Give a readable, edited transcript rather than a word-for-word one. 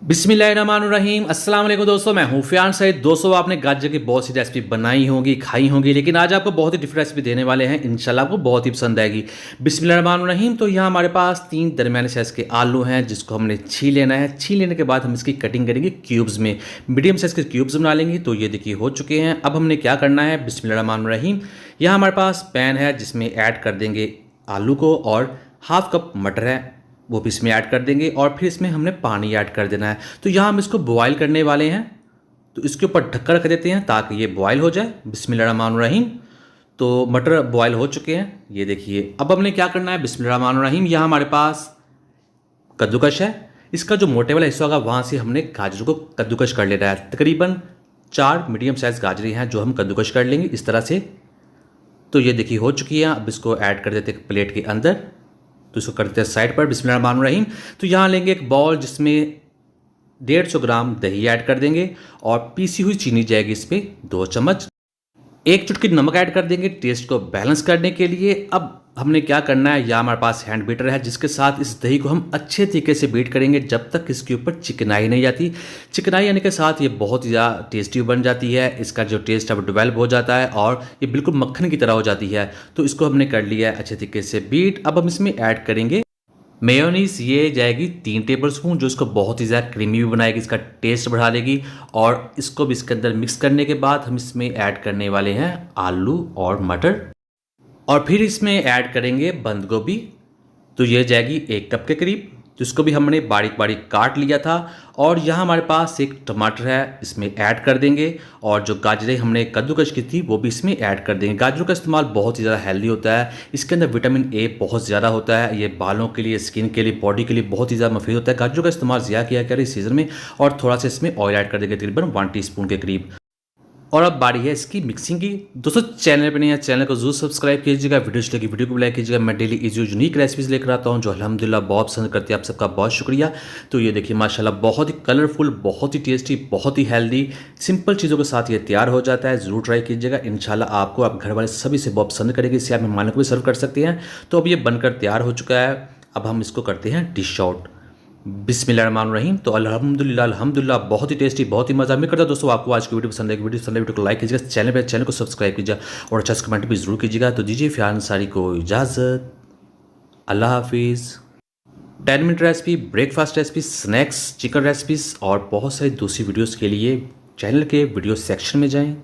बिस्मिल्लाहिर्रहमानिर्रहीम। अस्सलाम वालेकुम दोस्तों, मैं हूँ फियाज सईद। दोस्तों, आपने गाजर की बहुत सी रेसिपी बनाई होंगी, खाई होंगी, लेकिन आज आपको बहुत ही डिफरेंट रेसिपी देने वाले हैं। इंशाल्लाह आपको बहुत ही पसंद आएगी। बिस्मिल्लाहिर्रहमानिर्रहीम। तो यहाँ हमारे पास 3 दरमियाने साइज़ के आलू हैं, जिसको हमने छील लेना है। छील लेने के बाद हम इसकी कटिंग करेंगे क्यूब्स में, मीडियम साइज़ के क्यूब्स बना लेंगे। तो ये देखिए हो चुके हैं। अब हमने क्या करना है, बिस्मिल्लाहिर्रहमानिर्रहीम। यहाँ हमारे पास पैन है, जिसमें ऐड कर देंगे आलू को, और हाफ कप मटर है वो भी इसमें ऐड कर देंगे, और फिर इसमें हमने पानी ऐड कर देना है। तो यहाँ हम इसको बॉयल करने वाले हैं, तो इसके ऊपर ढक्कन रख देते हैं ताकि ये बॉयल हो जाए। बिस्मिल्लाहिर्रहमानिर्रहीम। तो मटर बॉयल हो चुके हैं, ये देखिए। अब हमने क्या करना है, बिस्मिल्लाहिर्रहमानिर्रहीम। यहाँ हमारे पास कद्दूकश है, इसका जो मोटे वाला हिस्सा होगा वहाँ से हमने गाजर को कद्दूकश कर लेना है। तकरीबन 4 मीडियम साइज़ गाजरें हैं जो हम कद्दूकश कर लेंगे इस तरह से। तो ये देखिए हो चुकी है। अब इसको ऐड कर देते हैं प्लेट के अंदर, तो इसको करते हैं साइड पर। बिस्मिल्लाहिर्रहमानिर्रहीम। तो यहाँ लेंगे एक बाउल, जिसमें 150 ग्राम दही ऐड कर देंगे, और पीसी हुई चीनी जाएगी इसमें 2 चम्मच। 1 चुटकी नमक ऐड कर देंगे टेस्ट को बैलेंस करने के लिए। अब हमने क्या करना है, यहाँ हमारे पास हैंड बीटर है, जिसके साथ इस दही को हम अच्छे तरीके से बीट करेंगे जब तक इसके ऊपर चिकनाई नहीं आती। चिकनाई आने के साथ ये बहुत ही ज़्यादा टेस्टी बन जाती है, इसका जो टेस्ट है वो डेवलप हो जाता है और ये बिल्कुल मक्खन की तरह हो जाती है। तो इसको हमने कर लिया है अच्छे तरीके से बीट। अब हम इसमें ऐड करेंगे मेयोनीज, ये जाएगी 3 टेबल स्पून, जो इसको बहुत ही ज़्यादा क्रीमी भी बनाएगी, इसका टेस्ट बढ़ा देगी। और इसको भी इसके अंदर मिक्स करने के बाद हम इसमें ऐड करने वाले हैं आलू और मटर, और फिर इसमें ऐड करेंगे बंद गोभी। तो ये जाएगी 1 कप के करीब, जिसको भी हमने बारीक बारीक काट लिया था। और यहाँ हमारे पास एक टमाटर है, इसमें ऐड कर देंगे। और जो गाजरें हमने कद्दूकश की थी वो भी इसमें ऐड कर देंगे। गाजरों का इस्तेमाल बहुत ही ज़्यादा हेल्दी होता है, इसके अंदर विटामिन ए बहुत ज़्यादा होता है। ये बालों के लिए, स्किन के लिए, बॉडी के लिए बहुत ही ज़्यादा मुफीद होता है। गाजरों का इस्तेमाल ज़्यादा किया करें इस सीज़न में। और थोड़ा सा इसमें ऑयल ऐड कर देंगे, तकरीबन 1 टीस्पून के करीब। और अब बारी है इसकी मिक्सिंग की। दोस्तों, चैनल पे नहीं है, चैनल को जरूर सब्सक्राइब कीजिएगा, वीडियो को भी लाइक कीजिएगा। मैं डेली इजी यूनिक रेसिपीज़ लेकर आता हूँ जो अल्हम्दुलिल्लाह बहुत पसंद करते हैं। आप सबका बहुत शुक्रिया। तो ये देखिए माशाल्लाह बहुत ही कलरफुल, बहुत ही टेस्टी, बहुत ही हेल्दी, सिंपल चीज़ों के साथ ये तैयार हो जाता है। ज़रूर ट्राई कीजिएगा, इंशाल्लाह आपको, आप घर वाले सभी से बहुत पसंद करेंगे। इससे आप मेहमानों को भी सर्व कर सकते हैं। तो अब ये बनकर तैयार हो चुका है। अब हम इसको करते हैं डिश आउट। बिस्मिल्लाहिर्रहमानिर्रहीम। तो अल्हम्दुलिल्लाह बहुत ही टेस्टी, बहुत ही मज़ा। मैं करता हूँ दोस्तों आपको आज की वीडियो पसंद है, वीडियो को लाइक कीजिएगा, चैनल को सब्सक्राइब कीजिएगा, और अच्छा कमेंट भी ज़रूर कीजिएगा। तो दीजिए फियाज अंसारी को इजाज़त। अल्लाह हाफिज़। 10 minute recipe, breakfast recipe, snacks, chicken recipes और बहुत सारी दूसरी वीडियोज़ के लिए चैनल के वीडियो सेक्शन में जाएँ।